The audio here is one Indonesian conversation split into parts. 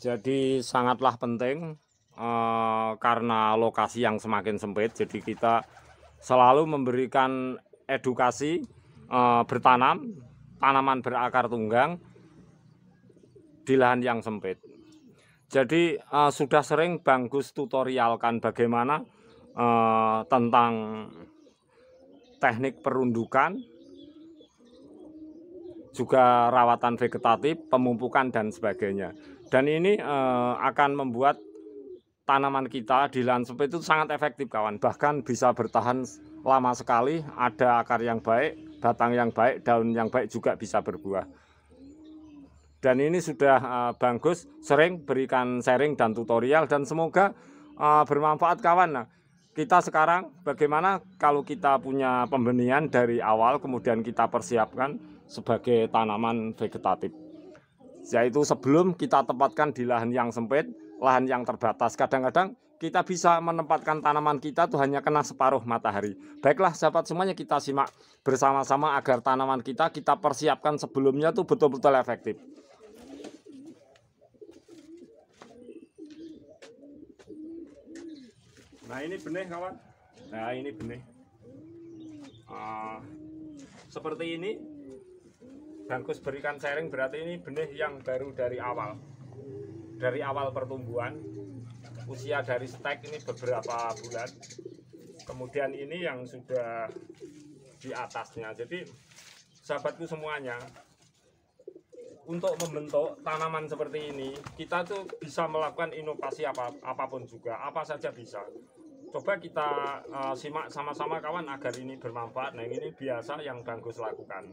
Jadi sangatlah penting karena lokasi yang semakin sempit. Jadi kita selalu memberikan edukasi bertanam tanaman berakar tunggang di lahan yang sempit. Jadi sudah sering Bang Gus tutorialkan bagaimana tentang teknik perundukan, juga rawatan vegetatif, pemupukan dan sebagainya. Dan ini akan membuat tanaman kita di lahan sempit itu sangat efektif kawan. Bahkan bisa bertahan lama sekali, ada akar yang baik, batang yang baik, daun yang baik juga bisa berbuah. Dan ini sudah Bang Gus sering berikan sharing dan tutorial dan semoga bermanfaat kawan. Nah, kita sekarang bagaimana kalau kita punya pembenihan dari awal kemudian kita persiapkan sebagai tanaman vegetatif. Yaitu sebelum kita tempatkan di lahan yang sempit, lahan yang terbatas. Kadang-kadang kita bisa menempatkan tanaman kita tuh hanya kena separuh matahari. Baiklah sahabat semuanya, kita simak bersama-sama agar tanaman kita persiapkan sebelumnya tuh betul-betul efektif. Nah ini benih kawan. Nah ini benih. Seperti ini. Bang Gus berikan sharing berarti ini benih yang baru dari awal. Dari awal pertumbuhan. Usia dari stek ini beberapa bulan. Kemudian ini yang sudah di atasnya. Jadi sahabatku semuanya, untuk membentuk tanaman seperti ini kita tuh bisa melakukan inovasi apapun juga, apa saja bisa. Coba kita simak sama-sama kawan agar ini bermanfaat. Nah ini biasa yang Bang Gus lakukan.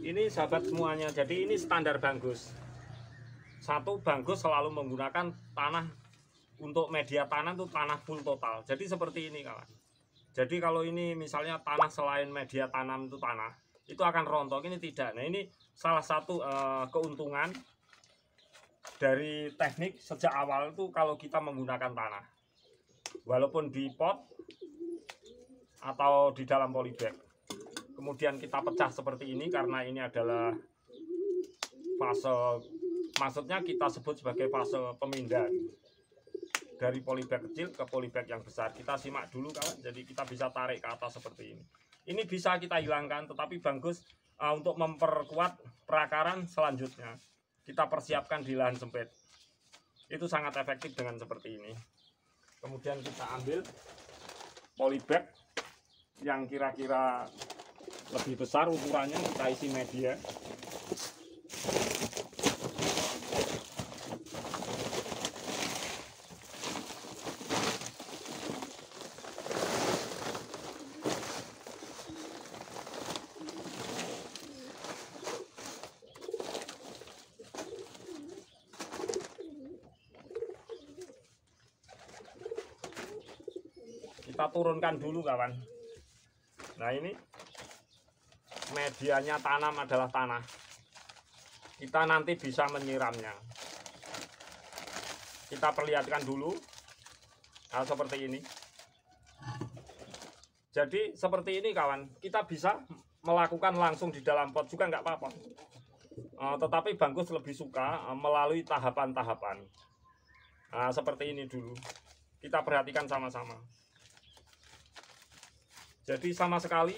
Ini sahabat semuanya, jadi ini standar Bang Gus. Satu, Bang Gus selalu menggunakan tanah untuk media tanam itu tanah full total. Jadi seperti ini kawan. Jadi kalau ini misalnya tanah selain media tanam itu tanah, itu akan rontok. Ini tidak. Nah ini salah satu keuntungan dari teknik sejak awal itu kalau kita menggunakan tanah. Walaupun di pot atau di dalam polybag. Kemudian kita pecah seperti ini karena ini adalah fase, maksudnya kita sebut sebagai fase pemindahan dari polybag kecil ke polybag yang besar. Kita simak dulu kawan, jadi kita bisa tarik ke atas seperti ini. Ini bisa kita hilangkan, tetapi Bang Gus untuk memperkuat perakaran selanjutnya kita persiapkan di lahan sempit. Itu sangat efektif dengan seperti ini. Kemudian kita ambil polybag yang kira-kira lebih besar ukurannya, kita isi media. Kita turunkan dulu kawan. Nah ini medianya tanam adalah tanah. Kita nanti bisa menyiramnya. Kita perlihatkan dulu. Nah, seperti ini. Jadi seperti ini kawan. Kita bisa melakukan langsung di dalam pot juga nggak apa-apa. Tetapi Bang Gus lebih suka melalui tahapan-tahapan. Nah, seperti ini dulu. Kita perhatikan sama-sama. Jadi sama sekali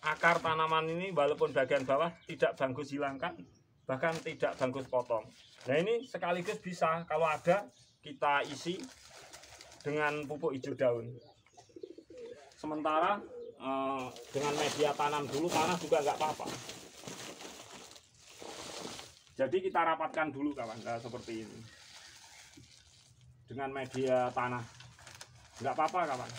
akar tanaman ini walaupun bagian bawah tidak Banggus hilangkan, bahkan tidak Banggus potong. Nah ini sekaligus bisa kalau ada kita isi dengan pupuk hijau daun. Sementara dengan media tanam dulu, tanah juga nggak apa-apa. Jadi kita rapatkan dulu kawan, nah, seperti ini. Dengan media tanah, nggak apa-apa kawan.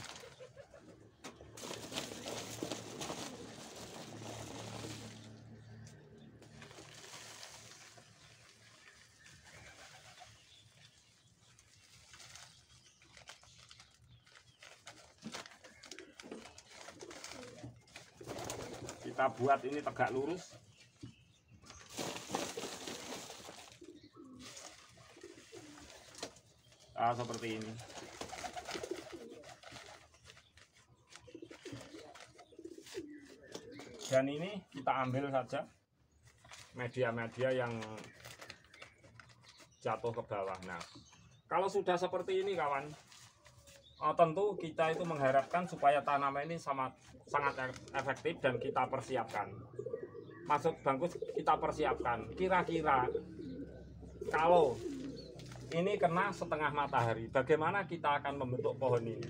Kita buat ini tegak lurus. Nah, seperti ini. Dan ini kita ambil saja media-media yang jatuh ke bawah. Nah, kalau sudah seperti ini kawan, tentu kita itu mengharapkan supaya tanaman ini sangat efektif dan kita persiapkan. Maksud Banggus kita persiapkan. Kira-kira kalau ini kena setengah matahari, bagaimana kita akan membentuk pohon ini?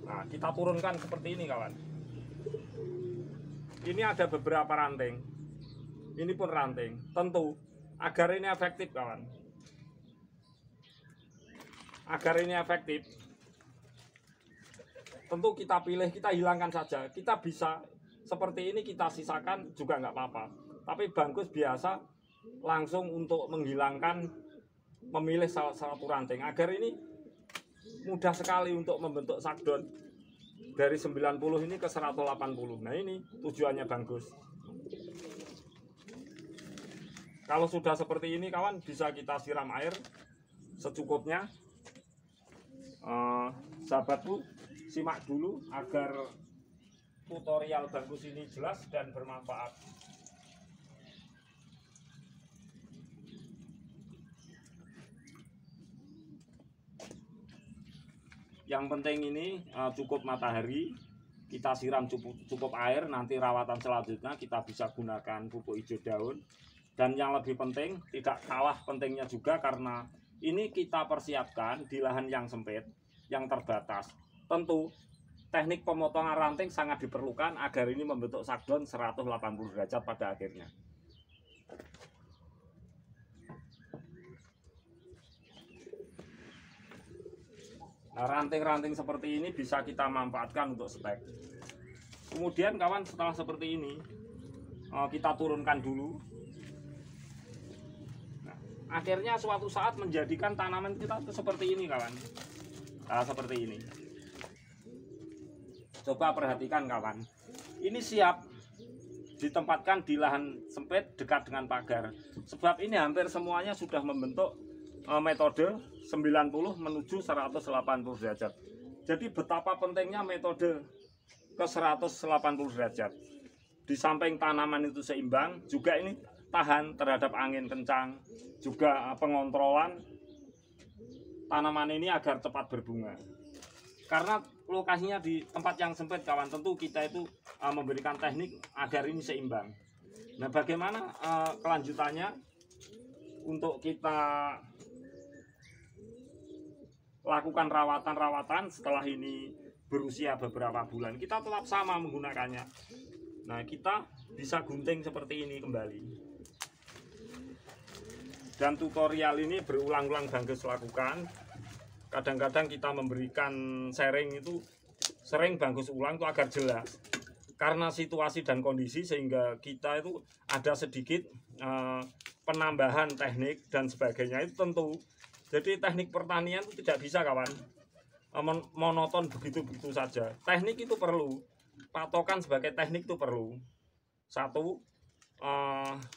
Nah, kita turunkan seperti ini kawan. Ini ada beberapa ranting. Ini pun ranting. Tentu agar ini efektif kawan. Agar ini efektif, tentu kita pilih, kita hilangkan saja. Kita bisa seperti ini kita sisakan juga nggak apa-apa. Tapi Banggus biasa langsung untuk menghilangkan, memilih salah satu ranting agar ini mudah sekali untuk membentuk sakdon dari 90 ini ke 180. Nah ini tujuannya Banggus. Kalau sudah seperti ini kawan, bisa kita siram air secukupnya. Sahabatku simak dulu agar tutorial Banggus ini jelas dan bermanfaat. Yang penting ini cukup matahari, kita siram cukup air, nanti rawatan selanjutnya kita bisa gunakan pupuk hijau daun. Dan yang lebih penting, tidak kalah pentingnya juga karena ini kita persiapkan di lahan yang sempit, yang terbatas. Tentu teknik pemotongan ranting sangat diperlukan agar ini membentuk sakdon 180 derajat pada akhirnya. Nah, ranting-ranting seperti ini bisa kita manfaatkan untuk stek. Kemudian kawan, setelah seperti ini kita turunkan dulu. Nah, akhirnya suatu saat menjadikan tanaman kita itu seperti ini kawan. Nah, seperti ini. Coba perhatikan kawan. Ini siap ditempatkan di lahan sempit dekat dengan pagar. Sebab ini hampir semuanya sudah membentuk metode 90 menuju 180 derajat. Jadi betapa pentingnya metode ke 180 derajat. Di samping tanaman itu seimbang, juga ini tahan terhadap angin kencang, juga pengontrolan tanaman ini agar cepat berbunga. Karena lokasinya di tempat yang sempit kawan, tentu kita itu memberikan teknik agar ini seimbang. Nah, bagaimana kelanjutannya untuk kita lakukan rawatan-rawatan setelah ini berusia beberapa bulan, kita tetap sama menggunakannya. Nah, kita bisa gunting seperti ini kembali. Dan tutorial ini berulang-ulang Banggus lakukan. Kadang-kadang kita memberikan sharing itu sering Banggus ulang itu agar jelas. Karena situasi dan kondisi sehingga kita itu ada sedikit penambahan teknik dan sebagainya itu tentu. Jadi teknik pertanian itu tidak bisa kawan monoton begitu-begitu saja. Teknik itu perlu, patokan sebagai teknik itu perlu. Satu,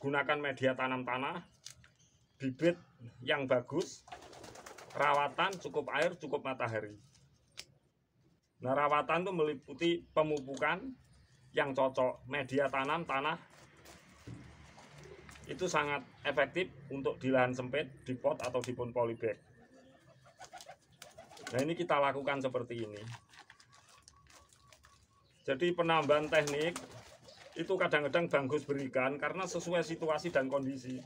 gunakan media tanam tanah, bibit yang bagus, rawatan cukup air, cukup matahari. Nah, rawatan itu meliputi pemupukan yang cocok, media tanam tanah itu sangat efektif untuk di lahan sempit, di pot atau di pon polybag. Nah, ini kita lakukan seperti ini. Jadi penambahan teknik itu kadang-kadang bagus berikan karena sesuai situasi dan kondisi.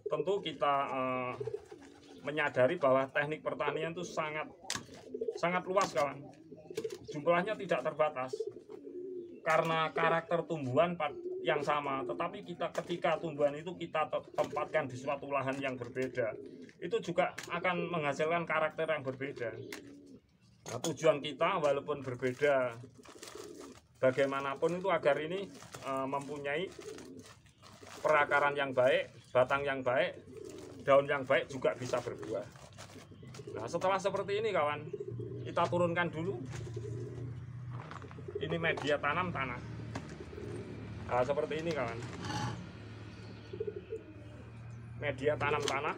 Tentu kita menyadari bahwa teknik pertanian itu sangat luas, kawan. Jumlahnya tidak terbatas. Karena karakter tumbuhan yang sama, tetapi ketika tumbuhan itu kita tempatkan di suatu lahan yang berbeda, itu juga akan menghasilkan karakter yang berbeda. Nah, tujuan kita walaupun berbeda, bagaimanapun itu agar ini mempunyai perakaran yang baik, batang yang baik, daun yang baik, juga bisa berbuah. Nah, setelah seperti ini, kawan, kita turunkan dulu. Ini media tanam tanah. Nah, seperti ini, kawan. Media tanam tanah.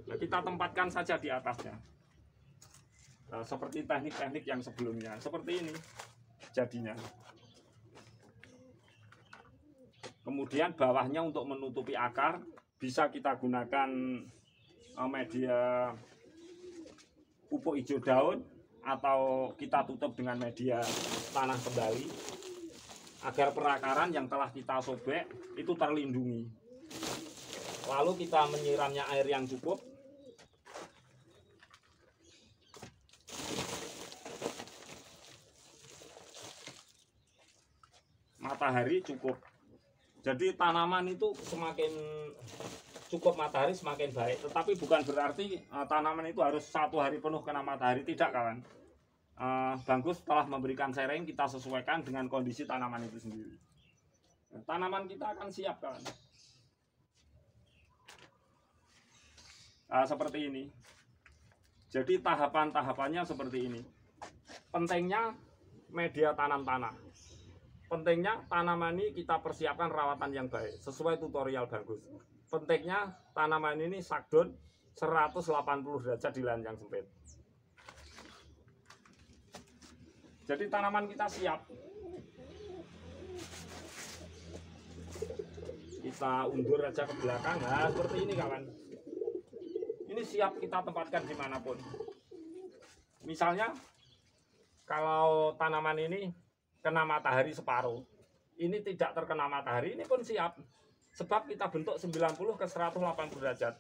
Nah, kita tempatkan saja di atasnya. Nah, seperti teknik-teknik yang sebelumnya. Seperti ini jadinya. Kemudian bawahnya untuk menutupi akar bisa kita gunakan media pupuk hijau daun, atau kita tutup dengan media tanah kembali agar perakaran yang telah kita sobek itu terlindungi. Lalu kita menyiramnya air yang cukup. Matahari cukup. Jadi tanaman itu semakin cukup matahari semakin baik. Tetapi bukan berarti tanaman itu harus 1 hari penuh kena matahari, tidak, kawan. Bagus telah memberikan sharing, kita sesuaikan dengan kondisi tanaman itu sendiri. Nah, tanaman kita akan siap, kawan. Nah, seperti ini. Jadi tahapan-tahapannya seperti ini. Pentingnya media tanam tanah. Pentingnya tanaman ini kita persiapkan rawatan yang baik sesuai tutorial bagus. Pentingnya tanaman ini sakdon 180 derajat di lahan yang sempit. Jadi tanaman kita siap. Kita undur aja ke belakang. Nah, seperti ini, kawan. Ini siap kita tempatkan dimanapun. Misalnya kalau tanaman ini kena matahari separuh, ini tidak terkena matahari, ini pun siap. Sebab kita bentuk 90 ke 180 derajat.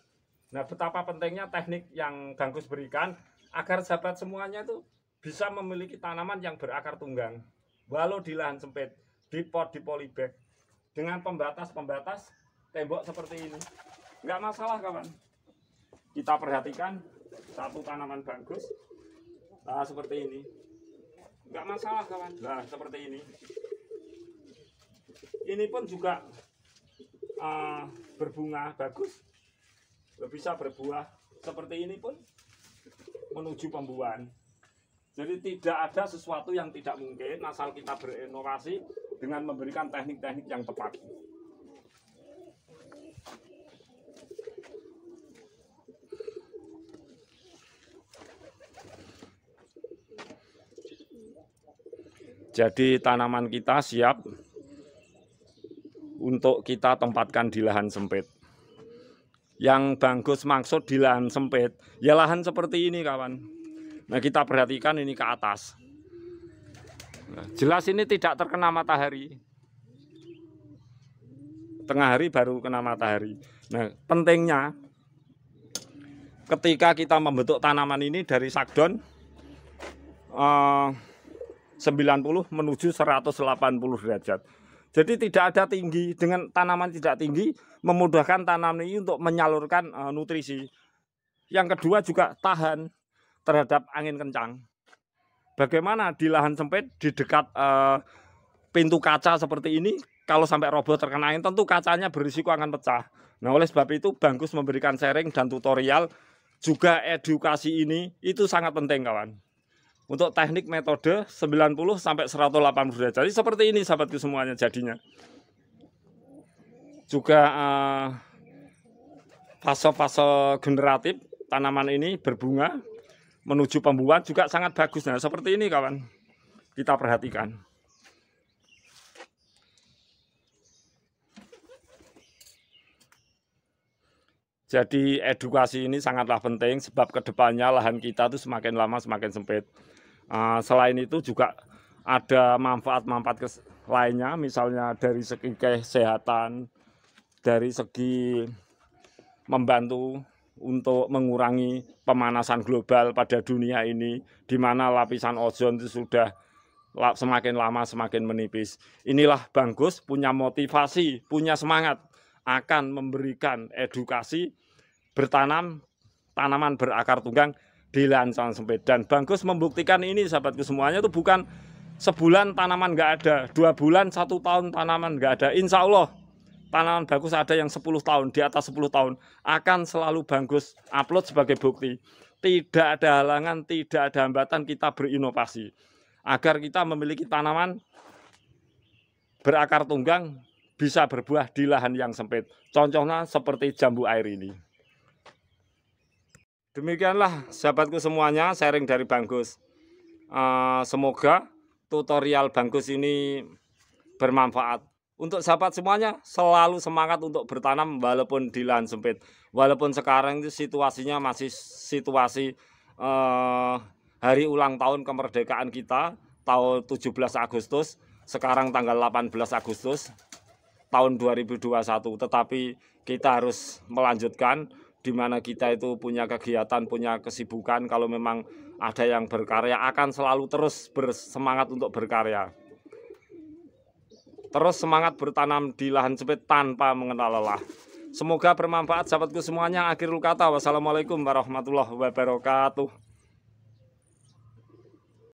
Nah, betapa pentingnya teknik yang Bangkus berikan agar sahabat semuanya itu bisa memiliki tanaman yang berakar tunggang. Walau di lahan sempit, di pot, di polybag, dengan pembatas-pembatas tembok seperti ini. Enggak masalah, kawan. Kita perhatikan satu tanaman Bangkus. Nah, seperti ini. Enggak masalah, kawan. Nah, seperti ini. Ini pun juga berbunga bagus, bisa berbuah. Seperti ini pun menuju pembuahan. Jadi tidak ada sesuatu yang tidak mungkin asal kita berinovasi dengan memberikan teknik-teknik yang tepat. Jadi tanaman kita siap untuk kita tempatkan di lahan sempit. Yang Bangkus maksud di lahan sempit, ya lahan seperti ini, kawan. Nah, kita perhatikan ini ke atas. Nah, jelas ini tidak terkena matahari. Tengah hari baru kena matahari. Nah, pentingnya ketika kita membentuk tanaman ini dari sakdon 90 menuju 180 derajat. Jadi tidak ada tinggi. Dengan tanaman tidak tinggi memudahkan tanaman ini untuk menyalurkan nutrisi. Yang kedua juga tahan terhadap angin kencang. Bagaimana di lahan sempit di dekat pintu kaca seperti ini, kalau sampai roboh terkena angin tentu kacanya berisiko akan pecah. Nah, oleh sebab itu Bangkus memberikan sharing dan tutorial, juga edukasi ini itu sangat penting, kawan. Untuk teknik metode 90 sampai 180 derajat. Jadi seperti ini, sahabatku semuanya jadinya. Juga fase-fase generatif tanaman ini berbunga menuju pembuahan juga sangat bagus. Nah, seperti ini, kawan. Kita perhatikan. Jadi edukasi ini sangatlah penting sebab kedepannya lahan kita itu semakin lama semakin sempit. Selain itu juga ada manfaat-manfaat lainnya, misalnya dari segi kesehatan, dari segi membantu untuk mengurangi pemanasan global pada dunia ini, di mana lapisan ozon itu sudah semakin lama semakin menipis. Inilah Banggus punya motivasi, punya semangat akan memberikan edukasi bertanam tanaman berakar tunggang di lahan sangat sempit. Dan Banggus membuktikan ini sahabatku semuanya, itu bukan sebulan tanaman nggak ada, 2 bulan, 1 tahun tanaman nggak ada. Insya Allah tanaman Banggus ada yang 10 tahun, di atas 10 tahun akan selalu Banggus upload sebagai bukti. Tidak ada halangan, tidak ada hambatan kita berinovasi agar kita memiliki tanaman berakar tunggang bisa berbuah di lahan yang sempit. Contohnya seperti jambu air ini. Demikianlah sahabatku semuanya, sharing dari Banggus. Semoga tutorial Banggus ini bermanfaat. Untuk sahabat semuanya, selalu semangat untuk bertanam walaupun di lahan sempit. Walaupun sekarang itu situasinya masih situasi hari ulang tahun kemerdekaan kita, tahun 17 Agustus, sekarang tanggal 18 Agustus tahun 2021. Tetapi kita harus melanjutkan, di mana kita itu punya kegiatan, punya kesibukan. Kalau memang ada yang berkarya, akan selalu terus bersemangat untuk berkarya. Terus semangat bertanam di lahan sempit tanpa mengenal lelah. Semoga bermanfaat sahabatku semuanya. Akhirul kata, wassalamualaikum warahmatullahi wabarakatuh.